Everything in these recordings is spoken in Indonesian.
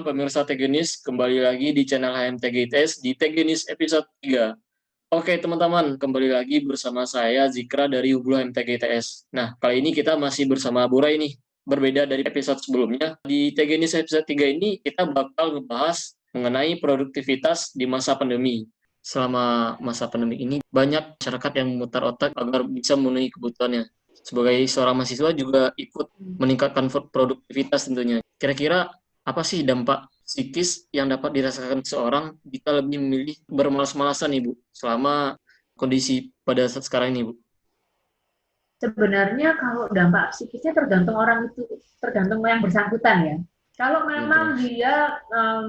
pemirsa TG kembali lagi di channel HMTG ITS di TG episode 3. Oke teman-teman, kembali lagi bersama saya Zikra dari Hublo HMTG ITS. Nah, kali ini kita masih bersama Burai nih. Berbeda dari episode sebelumnya, di TG episode 3 ini kita bakal ngebahas mengenai produktivitas di masa pandemi. Selama masa pandemi ini, banyak masyarakat yang memutar otak agar bisa memenuhi kebutuhannya. Sebagai seorang mahasiswa juga ikut meningkatkan produktivitas tentunya. Kira-kira apa sih dampak psikis yang dapat dirasakan seseorang jika lebih memilih bermalas-malasan, Ibu, selama kondisi pada saat sekarang ini, Bu? Sebenarnya kalau dampak psikisnya tergantung orang itu, tergantung yang bersangkutan ya. Kalau memang dia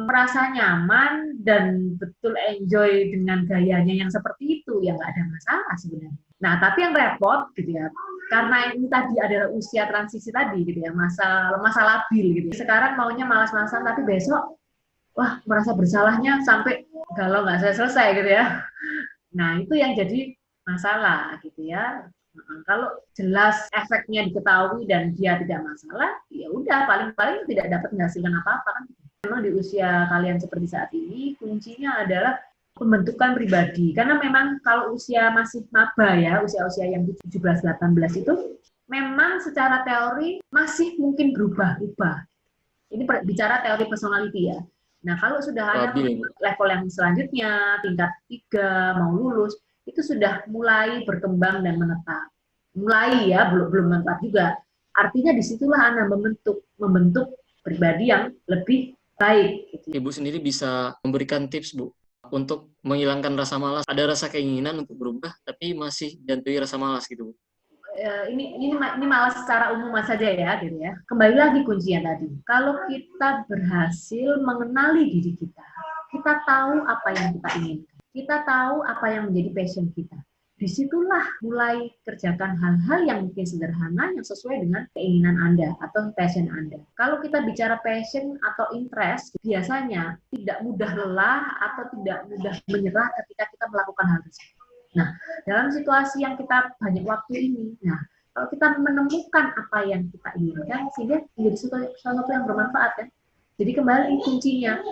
merasa nyaman dan betul enjoy dengan gayanya yang seperti itu, ya nggak ada masalah sebenarnya. Nah, tapi yang repot gitu ya, karena ini tadi adalah usia transisi tadi gitu ya, masa labil gitu. Sekarang maunya malas-malasan, tapi besok wah merasa bersalahnya sampai galau nggak selesai gitu ya. Nah, itu yang jadi masalah gitu ya. Kalau jelas efeknya diketahui dan dia tidak masalah, ya udah paling-paling tidak dapat menghasilkan apa-apa kan. Memang di usia kalian seperti saat ini, kuncinya adalah pembentukan pribadi. Karena memang kalau usia masih maba ya, usia-usia yang 17-18 itu, memang secara teori masih mungkin berubah-ubah. Ini bicara teori personality ya. Nah, kalau sudah ada level yang selanjutnya, tingkat 3, mau lulus, itu sudah mulai berkembang dan menetap. Mulai ya, belum menetap juga. Artinya disitulah Anda membentuk pribadi yang lebih baik. Gitu. Ibu sendiri bisa memberikan tips, Bu, untuk menghilangkan rasa malas. Ada rasa keinginan untuk berubah, tapi masih dihantui rasa malas gitu, Bu. Ini malas secara umum saja ya, gitu ya. Kembali lagi kuncinya tadi. Kalau kita berhasil mengenali diri kita tahu apa yang kita inginkan, kita tahu apa yang menjadi passion kita. Disitulah mulai kerjakan hal-hal yang mungkin sederhana yang sesuai dengan keinginan Anda atau passion Anda. Kalau kita bicara passion atau interest, biasanya tidak mudah lelah atau tidak mudah menyerah ketika kita melakukan hal tersebut. Nah, dalam situasi yang kita banyak waktu ini, nah kalau kita menemukan apa yang kita inginkan, sehingga menjadi sesuatu yang bermanfaat kan. Jadi kembali kuncinya,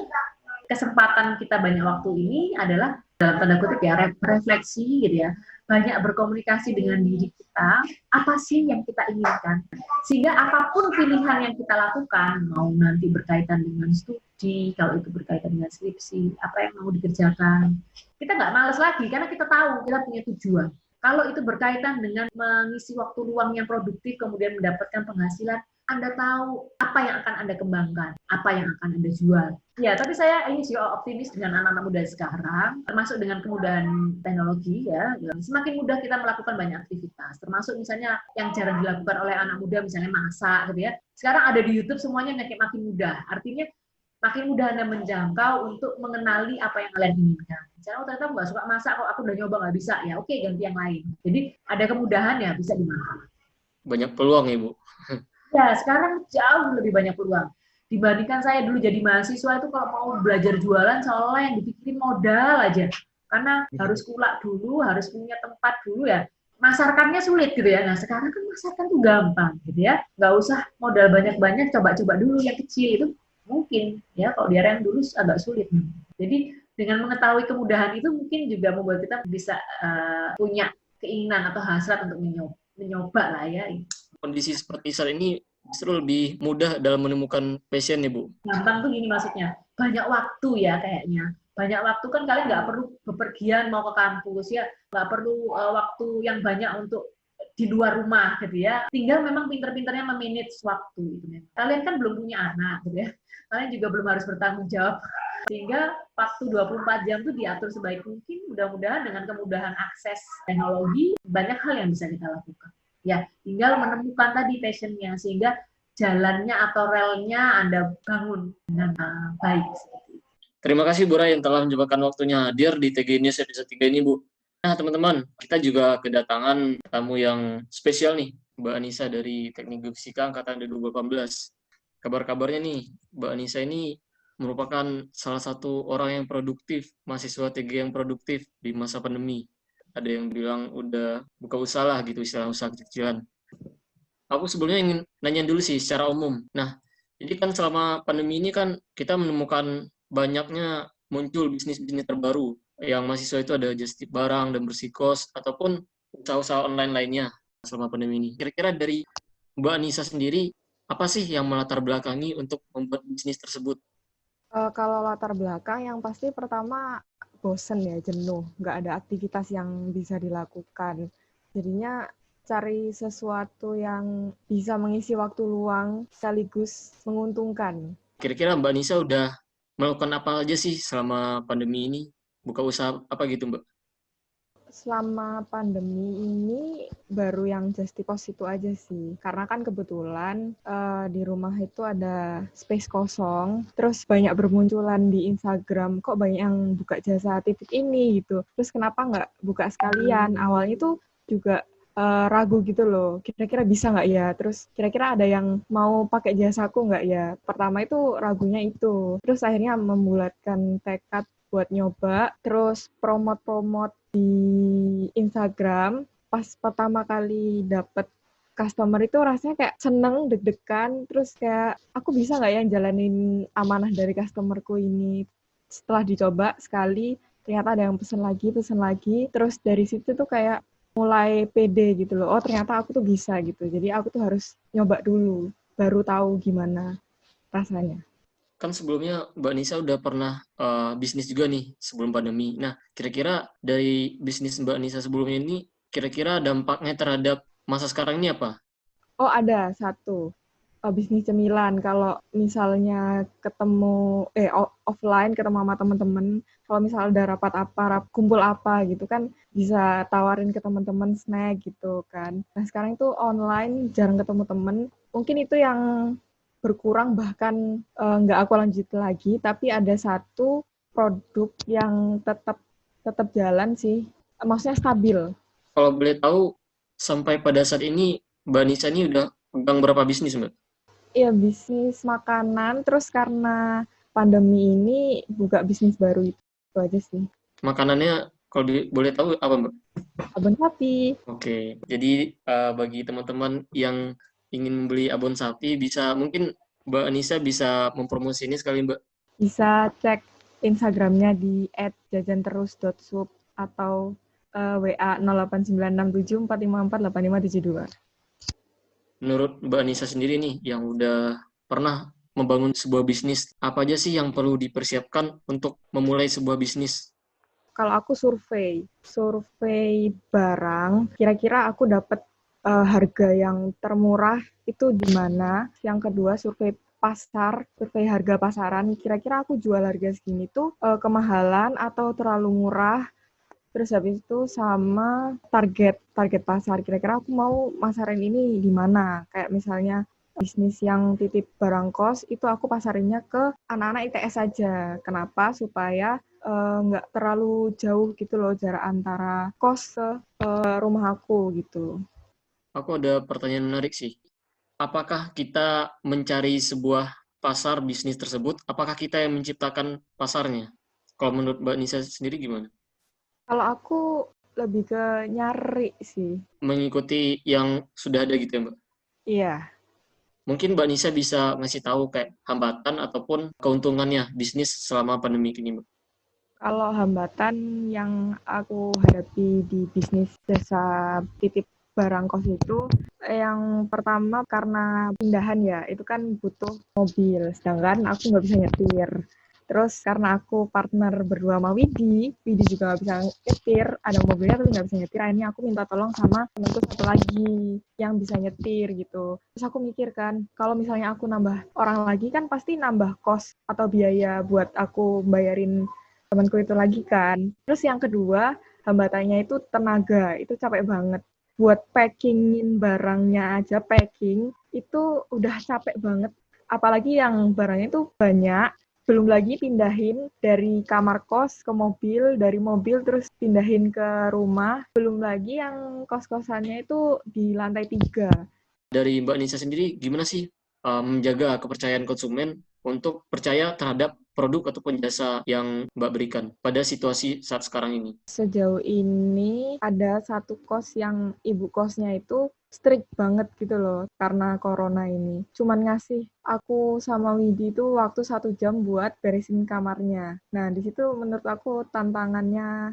kesempatan kita banyak waktu ini adalah dalam tanda kutip ya refleksi gitu ya, banyak berkomunikasi dengan diri kita, apa sih yang kita inginkan, sehingga apapun pilihan yang kita lakukan, mau nanti berkaitan dengan studi, kalau itu berkaitan dengan skripsi, apa yang mau dikerjakan, kita nggak males lagi karena kita tahu kita punya tujuan. Kalau itu berkaitan dengan mengisi waktu luang yang produktif, kemudian mendapatkan penghasilan, Anda tahu apa yang akan Anda kembangkan, apa yang akan Anda jual. Ya, tapi saya ini sih optimis dengan anak-anak muda sekarang, termasuk dengan kemudahan teknologi ya. Semakin mudah kita melakukan banyak aktivitas, termasuk misalnya yang jarang dilakukan oleh anak muda, misalnya masak gitu ya. Sekarang ada di YouTube semuanya makin mudah. Artinya makin mudah Anda menjangkau untuk mengenali apa yang kalian inginkan. Misalnya, ternyata aku nggak suka masak, kok aku udah nyoba nggak bisa, ya oke, ganti yang lain. Jadi ada kemudahan ya, bisa dimanfaatkan. Banyak peluang, Ibu. Ya, sekarang jauh lebih banyak peluang. Dibandingkan saya dulu jadi mahasiswa itu kalau mau belajar jualan, seolah yang dipikirin modal aja. Karena harus kulak dulu, harus punya tempat dulu ya. Masarkannya sulit gitu ya. Nah, sekarang kan masarkan tuh gampang gitu ya. Nggak usah modal banyak-banyak, coba-coba dulu yang kecil itu mungkin ya, kalau di era yang dulu agak sulit. Jadi dengan mengetahui kemudahan itu mungkin juga membuat kita bisa punya keinginan atau hasrat untuk mencoba lah ya. Kondisi seperti saat ini justru lebih mudah dalam menemukan passion nih, Bu. Gampang tuh gini maksudnya, banyak waktu ya kayaknya. Banyak waktu kan kalian nggak perlu bepergian mau ke kampus ya, nggak perlu waktu yang banyak untuk di luar rumah gitu ya. Tinggal memang pinter-pinternya memanage waktu gitu ya. Kalian kan belum punya anak gitu ya. Kalian juga belum harus bertanggung jawab. Sehingga waktu 24 jam itu diatur sebaik mungkin. Mudah-mudahan dengan kemudahan akses teknologi, banyak hal yang bisa kita lakukan. Ya, tinggal menemukan tadi passionnya sehingga jalannya atau relnya Anda bangun dengan baik. Terima kasih Bu Rai yang telah menyempatkan waktunya hadir di TG News episode 3 ini, Bu. Nah, teman-teman, kita juga kedatangan tamu yang spesial nih, Mbak Anissa dari Teknik Geofisika Angkatan 2018. Kabar-kabarnya nih, Mbak Anissa ini merupakan salah satu orang yang produktif, mahasiswa TG yang produktif di masa pandemi. Ada yang bilang udah buka usaha lah gitu, istilah usaha kecil-kecilan. Aku sebelumnya ingin nanya dulu sih secara umum. Nah, Jadi kan selama pandemi ini kan kita menemukan banyaknya muncul bisnis-bisnis terbaru yang mahasiswa itu ada just tip barang dan bersih kos ataupun usaha-usaha online lainnya selama pandemi ini. Kira-kira dari Mbak Nisa sendiri apa sih yang melatar belakangi untuk membuat bisnis tersebut? Kalau latar belakang yang pasti pertama bosen ya, jenuh, nggak ada aktivitas yang bisa dilakukan. Jadinya cari sesuatu yang bisa mengisi waktu luang sekaligus menguntungkan. Kira-kira Mbak Nisa udah melakukan apa aja sih selama pandemi ini? Buka usaha apa gitu, Mbak? Selama pandemi ini baru yang just tipos itu aja sih. Karena kan kebetulan di rumah itu ada space kosong, terus banyak bermunculan di Instagram, kok banyak yang buka jasa titip ini gitu. Terus kenapa nggak buka sekalian? Awalnya tuh juga ragu gitu loh, kira-kira bisa nggak ya? Terus kira-kira ada yang mau pakai jasaku nggak ya? Pertama itu ragunya itu. Terus akhirnya membulatkan tekad buat nyoba, terus promote-promote di Instagram. Pas pertama kali dapet customer itu rasanya kayak seneng, deg-degan, terus kayak aku bisa nggak ya jalanin amanah dari customerku ini. Setelah dicoba sekali, ternyata ada yang pesen lagi, terus dari situ tuh kayak mulai pede gitu loh. Oh ternyata aku tuh bisa gitu. Jadi aku tuh harus nyoba dulu, baru tahu gimana rasanya. Kan sebelumnya Mbak Nisa udah pernah bisnis juga nih sebelum pandemi. Nah, kira-kira dari bisnis Mbak Nisa sebelumnya ini, kira-kira dampaknya terhadap masa sekarang ini apa? Oh ada satu, bisnis cemilan. Kalau misalnya ketemu offline ketemu sama teman-teman, kalau misalnya ada rapat apa, kumpul apa gitu kan bisa tawarin ke teman-teman snack gitu kan. Nah sekarang itu online jarang ketemu temen. Mungkin itu yang berkurang bahkan nggak aku lanjut lagi. Tapi ada satu produk yang tetap tetap jalan sih. Maksudnya stabil. Kalau boleh tahu, sampai pada saat ini Mbak Nisa ini udah pegang berapa bisnis, Mbak? Iya, bisnis makanan, terus karena pandemi ini buka bisnis baru itu aja sih. Makanannya kalau boleh tahu apa, Mbak? Abon sapi, Oke, jadi bagi teman-teman yang ingin membeli abon sapi, bisa mungkin Mbak Nisa bisa mempromosi ini sekali, Mbak. bisa cek Instagramnya di @jajanterus.sup atau WA 089674548572. Menurut Mbak Nisa sendiri nih, yang udah pernah membangun sebuah bisnis, apa aja sih yang perlu dipersiapkan untuk memulai sebuah bisnis? Kalau aku survei barang, kira-kira aku dapat harga yang termurah itu di mana. Yang kedua, survei harga pasaran, kira-kira aku jual harga segini tuh kemahalan atau terlalu murah. Terus habis itu sama target pasar, kira-kira aku mau masarin ini di mana. Kayak misalnya bisnis yang titip barang kos, itu aku pasarinnya ke anak-anak ITS saja. Kenapa? Supaya nggak terlalu jauh gitu loh jarak antara kos ke rumah aku gitu. Aku ada pertanyaan menarik sih. Apakah kita mencari sebuah pasar bisnis tersebut? Apakah kita yang menciptakan pasarnya? Kalau menurut Mbak Nisa sendiri gimana? Kalau aku lebih ke nyari sih. Mengikuti yang sudah ada gitu ya, Mbak? Iya. Mungkin Mbak Nisa bisa ngasih tahu kayak hambatan ataupun keuntungannya bisnis selama pandemi ini, Mbak. Kalau hambatan yang aku hadapi di bisnis jasa titip barang kos itu, yang pertama karena pindahan ya, itu kan butuh mobil, sedangkan aku nggak bisa nyetir. Terus karena aku partner berdua sama Widi juga nggak bisa nyetir, ada mobilnya tapi nggak bisa nyetir, akhirnya aku minta tolong sama temanku satu lagi yang bisa nyetir gitu. Terus aku mikir kan, kalau misalnya aku nambah orang lagi kan pasti nambah kos atau biaya buat aku bayarin temanku itu lagi kan. Terus yang kedua, hambatannya itu tenaga, itu capek banget. Buat packingin barangnya aja, packing, itu udah capek banget. Apalagi yang barangnya itu banyak, belum lagi pindahin dari kamar kos ke mobil, dari mobil terus pindahin ke rumah, belum lagi yang kos-kosannya itu di lantai 3. Dari Mbak Nisa sendiri, gimana sih menjaga kepercayaan konsumen untuk percaya terhadap produk ataupun jasa yang Mbak berikan pada situasi saat sekarang ini? Sejauh ini ada satu kos yang ibu kosnya itu strict banget gitu loh karena corona ini. Cuman ngasih aku sama Widi itu waktu 1 jam buat beresin kamarnya. Nah, di situ menurut aku tantangannya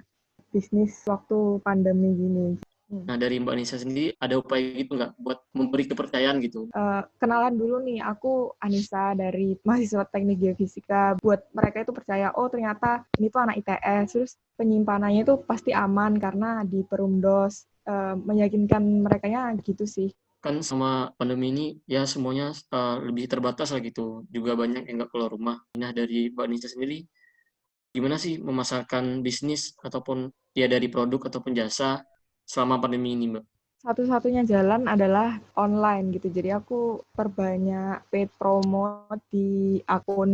bisnis waktu pandemi gini. Nah, dari Mbak Nisa sendiri ada upaya gitu nggak buat memberi kepercayaan gitu? Kenalan dulu nih, aku Anissa dari mahasiswa teknik geofisika. Buat mereka itu percaya, oh ternyata ini tuh anak ITS, terus penyimpanannya itu pasti aman karena di Perumdos. Meyakinkan merekanya gitu sih. Kan sama pandemi ini ya semuanya lebih terbatas lah gitu. Juga banyak yang nggak keluar rumah. Nah, dari Mbak Nisa sendiri, gimana sih memasarkan bisnis ataupun ya dari produk ataupun jasa selama pandemi ini, Mbak? Satu-satunya jalan adalah online gitu. Jadi aku perbanyak paid promote di akun,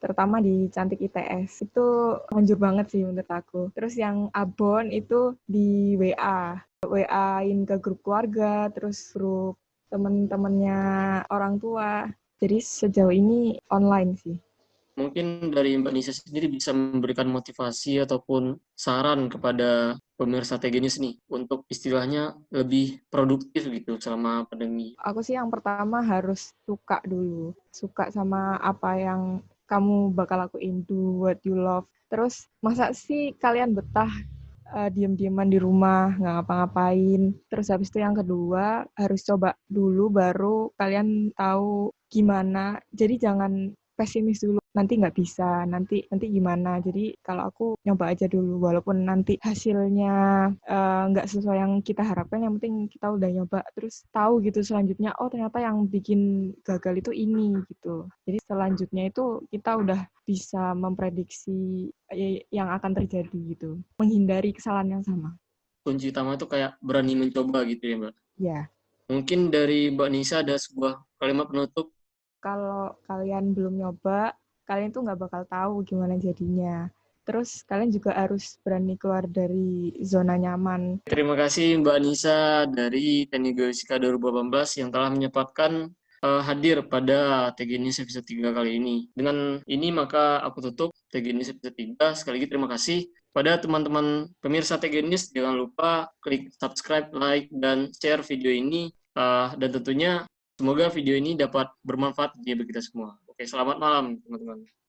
terutama di Cantik ITS. Itu manjur banget sih menurut aku. Terus yang abon itu di WA. WA-in ke grup keluarga, terus grup temen-temennya orang tua. Jadi sejauh ini online sih. Mungkin dari Mbak Nisa sendiri bisa memberikan motivasi ataupun saran kepada pemirsa Tegenis nih untuk istilahnya lebih produktif gitu selama pandemi. Aku sih yang pertama harus suka dulu. Suka sama apa yang kamu bakal lakuin, do what you love. Terus masa sih kalian betah diem-dieman di rumah, nggak ngapa-ngapain. Terus habis itu yang kedua, harus coba dulu baru kalian tahu gimana. Jadi jangan pesimis dulu, nanti nggak bisa, nanti gimana. Jadi kalau aku nyoba aja dulu, walaupun nanti hasilnya nggak sesuai yang kita harapkan, yang penting kita udah nyoba. Terus tahu gitu selanjutnya, oh ternyata yang bikin gagal itu ini gitu. Jadi selanjutnya itu kita udah bisa memprediksi yang akan terjadi gitu, menghindari kesalahan yang sama. Kunci utama itu kayak berani mencoba gitu ya, Mbak. Ya, Mungkin dari Mbak Nisa ada sebuah kalimat penutup. kalau kalian belum nyoba, kalian tuh nggak bakal tahu gimana jadinya. Terus kalian juga harus berani keluar dari zona nyaman. Terima kasih Mbak Nisa dari Teknik Geofisika 2018 yang telah menyempatkan hadir pada Tegenis episode 3 kali ini. Dengan ini maka aku tutup Tegenis episode 3. Sekali lagi terima kasih pada teman-teman pemirsa Tegenis. Jangan lupa klik subscribe, like, dan share video ini. Dan tentunya semoga video ini dapat bermanfaat bagi kita semua. Oke, selamat malam teman-teman.